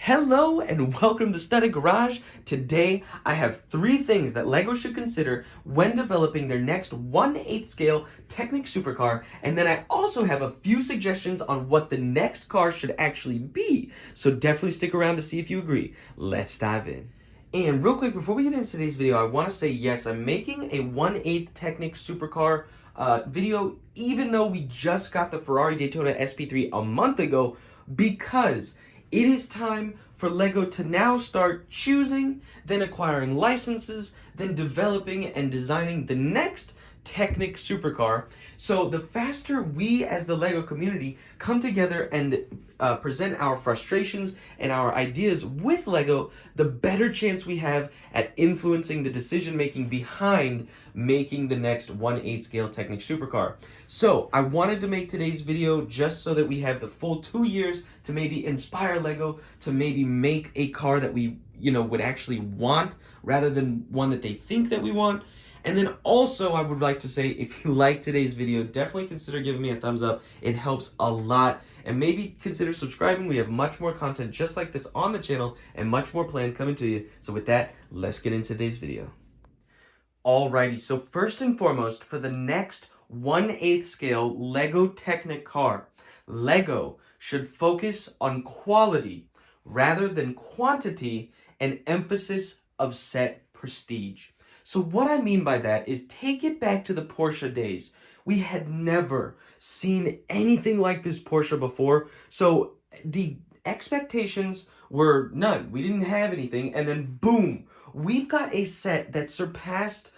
Hello and welcome to Study Garage. Today I have 3 things that LEGO should consider when developing their next 1/8 scale Technic supercar, and then I also have a few suggestions on what the next car should actually be. So definitely stick around to see if you agree. Let's dive in. And real quick, before we get into today's video, I want to say yes, I'm making a 1/8 Technic supercar video, even though we just got the Ferrari Daytona Sp3 a month ago, because it is time for LEGO to now start choosing, then acquiring licenses, then developing and designing the next Technic supercar. So the faster we as the LEGO community come together and present our frustrations and our ideas with LEGO, the better chance we have at influencing the decision making behind making the next 1/8 scale Technic supercar. So I wanted to make today's video just so that we have the full 2 years to maybe inspire LEGO to maybe make a car that we would actually want rather than one that they think that we want. And then also, I would like to say, if you like today's video, definitely consider giving me a thumbs up. It helps a lot. And maybe consider subscribing. We have much more content just like this on the channel and much more planned coming to you. So with that, let's get into today's video. Alrighty, so first and foremost, for the next 1/8 scale LEGO Technic car, LEGO should focus on quality rather than quantity and emphasis of set prestige. So what I mean by that is take it back to the Porsche days. We had never seen anything like this Porsche before, so the expectations were none. We didn't have anything, and then boom, we've got a set that surpassed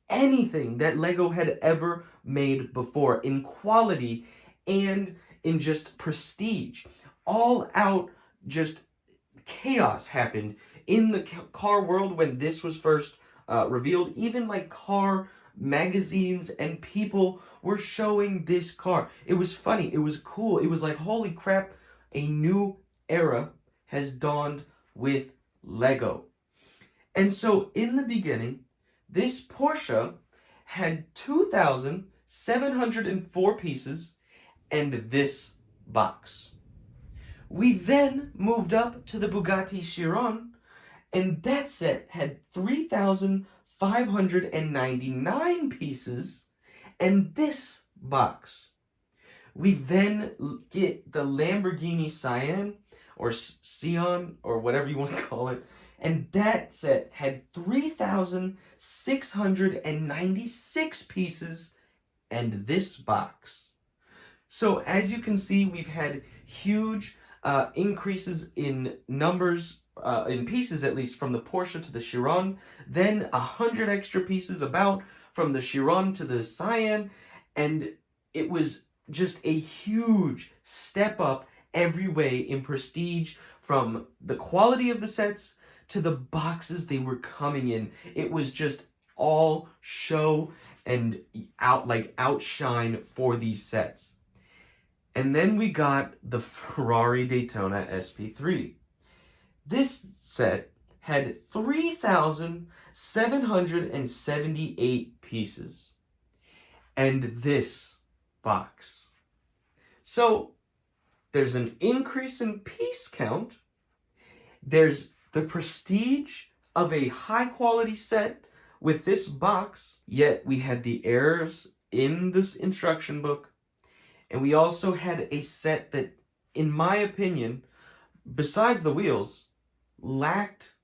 anything that LEGO had ever made before in quality and in just prestige. All out just chaos happened in the car world when this was first revealed. Even like car magazines and people were showing this car. It was funny. It was cool. It was like, holy crap, a new era has dawned with LEGO. And so in the beginning, this Porsche had 2,704 pieces and this box. We then moved up to the Bugatti Chiron, and that set had 3,599 pieces and this box. We then get the Lamborghini Cyan or Sion or whatever you want to call it, and that set had 3,696 pieces and this box. So as you can see, we've had huge increases in numbers, in pieces at least, from the Porsche to the Chiron, then 100 extra pieces about from the Chiron to the Cyan, and it was just a huge step up every way in prestige, from the quality of the sets to the boxes they were coming in. It was just all show and outshine for these sets. And then we got the Ferrari Daytona Sp3. This set had 3,778 pieces and this box. So there's an increase in piece count. There's the prestige of a high quality set with this box, yet we had the errors in this instruction book. And we also had a set that, in my opinion, besides the wheels, lacked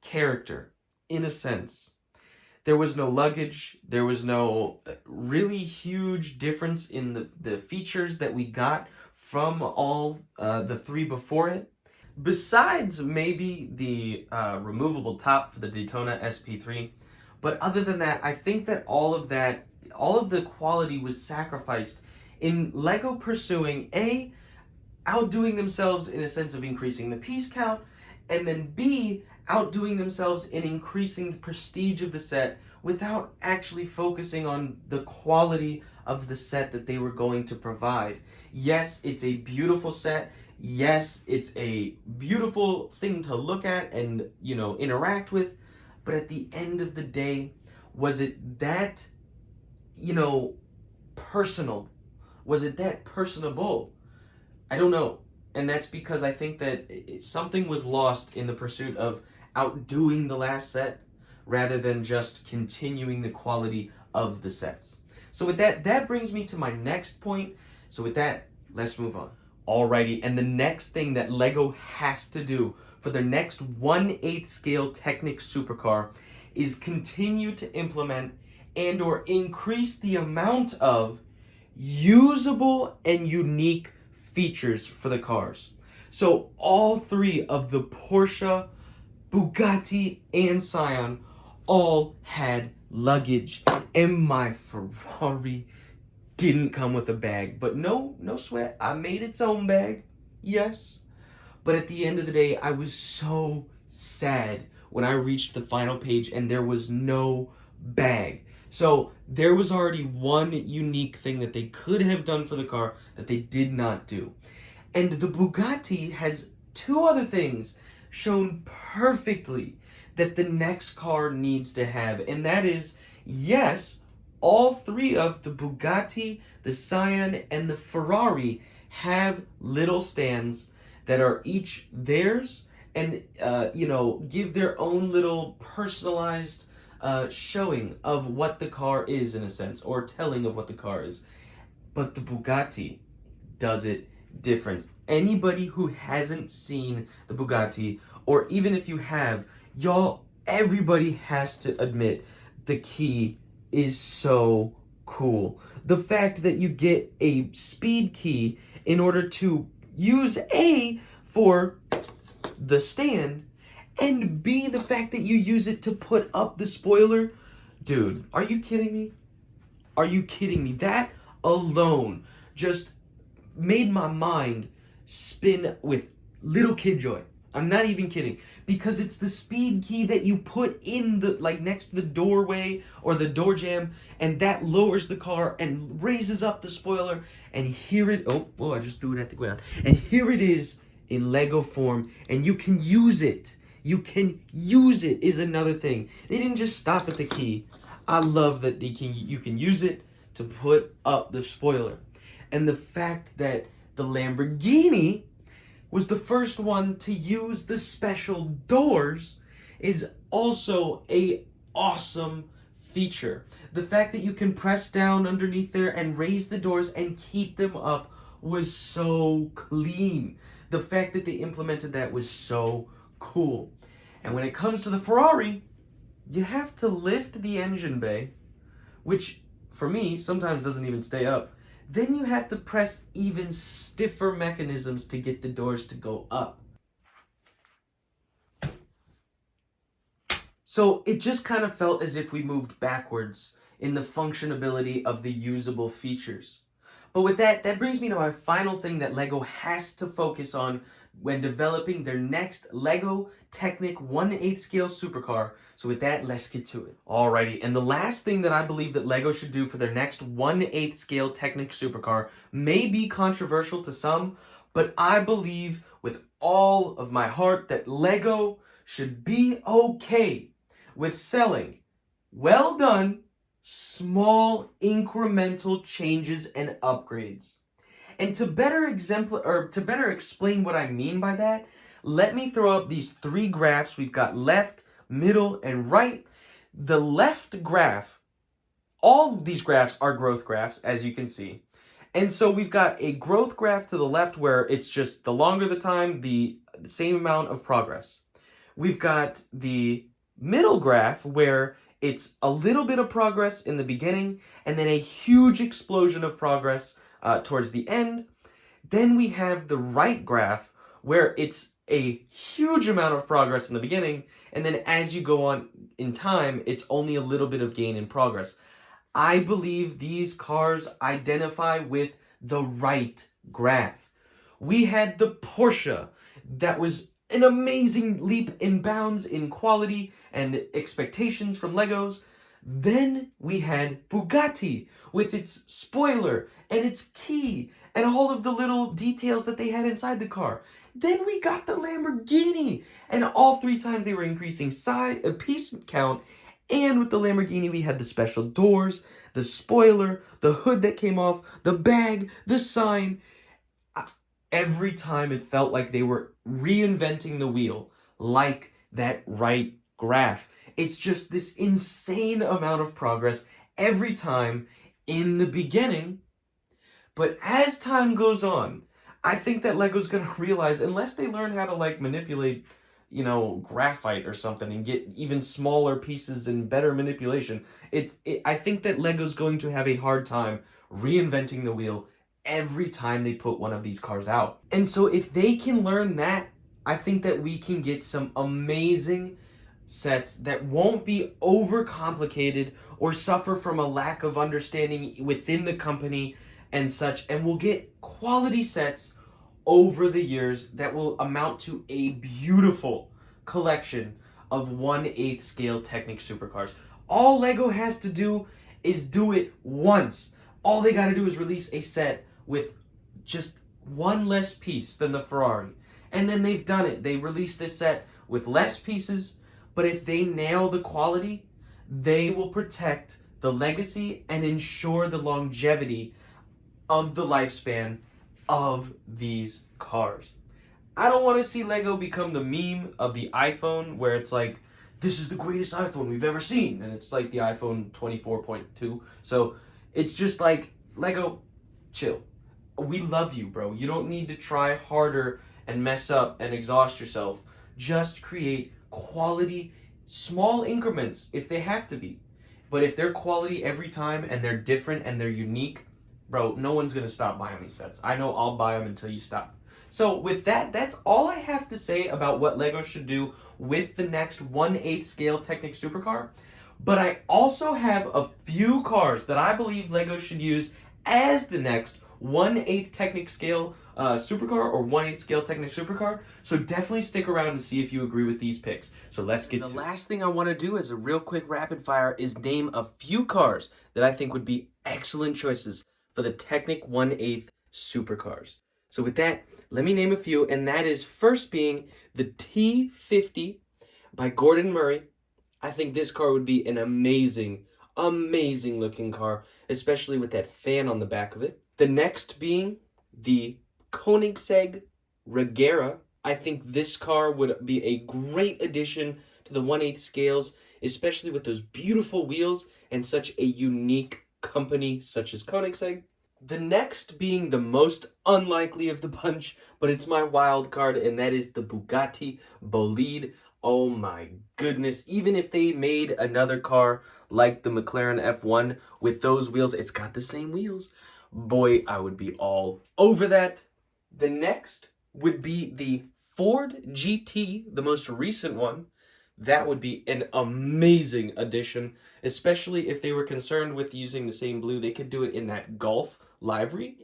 character, in a sense. There was no luggage. There was no really huge difference in the features that we got from all the 3 before it. Besides maybe the removable top for the Daytona Sp3. But other than that, I think that all of the quality was sacrificed in LEGO pursuing A, outdoing themselves in a sense of increasing the piece count, and then B, outdoing themselves in increasing the prestige of the set without actually focusing on the quality of the set that they were going to provide. Yes, it's a beautiful set. Yes, it's a beautiful thing to look at and, interact with. But at the end of the day, was it that, personal? Was it that personable? I don't know. And that's because I think that something was lost in the pursuit of outdoing the last set rather than just continuing the quality of the sets. So with that, that brings me to my next point. So with that, let's move on. Alrighty, and the next thing that LEGO has to do for their next 1/8 scale Technic supercar is continue to implement and or increase the amount of usable and unique features for the cars. So all three of the Porsche, Bugatti, and Scion all had luggage, and my Ferrari didn't come with a bag. But no sweat, I made its own bag, yes. But at the end of the day, I was so sad when I reached the final page and there was no bag. So there was already one unique thing that they could have done for the car that they did not do. And the Bugatti has two other things shown perfectly that the next car needs to have. And that is, yes, all three of the Bugatti, the Scion, and the Ferrari have little stands that are each theirs and, give their own little personalized showing of what the car is, in a sense, or telling of what the car is. But the Bugatti does it different. Anybody who hasn't seen the Bugatti, or even if you have, everybody has to admit the key is so cool. The fact that you get a speed key in order to use A for the stand, and B, the fact that you use it to put up the spoiler. Dude, are you kidding me? Are you kidding me? That alone just made my mind spin with little kid joy. I'm not even kidding. Because it's the speed key that you put in the, next to the doorway or the door jamb, and that lowers the car and raises up the spoiler. And here it, I just threw it at the ground. And here it is in Lego form, and you can use it. You can use it is another thing. They didn't just stop at the key. I love that you can use it to put up the spoiler. And the fact that the Lamborghini was the first one to use the special doors is also a awesome feature. The fact that you can press down underneath there and raise the doors and keep them up was so clean. The fact that they implemented that was so cool. And when it comes to the Ferrari, you have to lift the engine bay, which for me sometimes doesn't even stay up. Then you have to press even stiffer mechanisms to get the doors to go up. So it just kind of felt as if we moved backwards in the functionability of the usable features. But with that brings me to my final thing that LEGO has to focus on when developing their next LEGO Technic 1/8 scale supercar. So with that, let's get to it. Alrighty, and the last thing that I believe that LEGO should do for their next 1/8 scale Technic supercar may be controversial to some, but I believe with all of my heart that LEGO should be okay with selling well done, small incremental changes and upgrades. And to better explain what I mean by that, let me throw up these three graphs. We've got left, middle, and right. The left graph, all these graphs are growth graphs, as you can see. And so we've got a growth graph to the left where it's just the longer the time, the same amount of progress. We've got the middle graph where it's a little bit of progress in the beginning and then a huge explosion of progress towards the end. Then we have the right graph where it's a huge amount of progress in the beginning, and then as you go on in time, it's only a little bit of gain in progress. I believe these cars identify with the right graph. We had the Porsche that was an amazing leap in bounds in quality and expectations from Legos. Then we had Bugatti with its spoiler and its key and all of the little details that they had inside the car. Then we got the Lamborghini, and all three times they were increasing piece count. And with the Lamborghini, we had the special doors, the spoiler, the hood that came off, the bag, the sign. every time it felt like they were reinventing the wheel, like that right graph. It's just this insane amount of progress every time in the beginning. But as time goes on, I think that Lego's gonna realize, unless they learn how to like manipulate, graphite or something and get even smaller pieces and better manipulation, I think that Lego's going to have a hard time reinventing the wheel every time they put one of these cars out. And so if they can learn that, I think that we can get some amazing sets that won't be overcomplicated or suffer from a lack of understanding within the company and such, and we'll get quality sets over the years that will amount to a beautiful collection of 1/8 scale Technic supercars. All Lego has to do is do it once. All they got to do is release a set with just one less piece than the Ferrari. And then they've done it. They released a set with less pieces, but if they nail the quality, they will protect the legacy and ensure the longevity of the lifespan of these cars. I don't want to see Lego become the meme of the iPhone where it's like, this is the greatest iPhone we've ever seen. And it's like the iPhone 24.2. So it's just like, Lego, chill. We love you, bro. You don't need to try harder and mess up and exhaust yourself. Just create quality, small increments if they have to be. But if they're quality every time and they're different and they're unique, bro, no one's going to stop buying these sets. I know I'll buy them until you stop. So with that, that's all I have to say about what Lego should do with the next 1/8 scale Technic supercar. But I also have a few cars that I believe Lego should use as the next 1/8 Technic scale supercar or 1/8 scale Technic supercar. So definitely stick around and see if you agree with these picks. So let's get to it. The last thing I want to do as a real quick rapid fire is name a few cars that I think would be excellent choices for the Technic 1/8 supercars. So with that, let me name a few, and that is first being the T50 by Gordon Murray. I think this car would be an amazing looking car, especially with that fan on the back of it. The next being the Koenigsegg Regera. I think this car would be a great addition to the 1/8 scales, especially with those beautiful wheels and such a unique company such as Koenigsegg. The next being the most unlikely of the bunch, but it's my wild card, and that is the Bugatti Bolide. Oh my goodness, even if they made another car like the McLaren F1 with those wheels, it's got the same wheels. Boy, I would be all over that. The next would be the Ford GT, the most recent one. That would be an amazing addition, especially if they were concerned with using the same blue. They could do it in that Golf livery,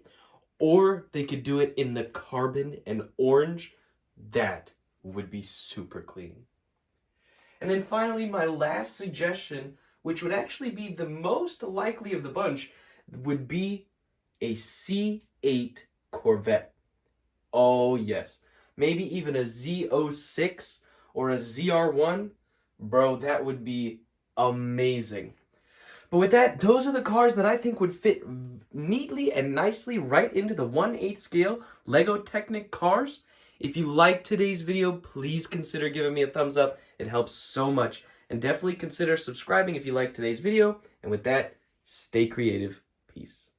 or they could do it in the carbon and orange. That would be super clean. And then finally, my last suggestion, which would actually be the most likely of the bunch, would be a C8 Corvette. Oh yes, maybe even a Z06 or a ZR1, bro, that would be amazing. But with that, those are the cars that I think would fit neatly and nicely right into the 1/8 scale Lego Technic cars. If you liked today's video, please consider giving me a thumbs up. It helps so much. And definitely consider subscribing if you liked today's video. And with that, stay creative. Peace.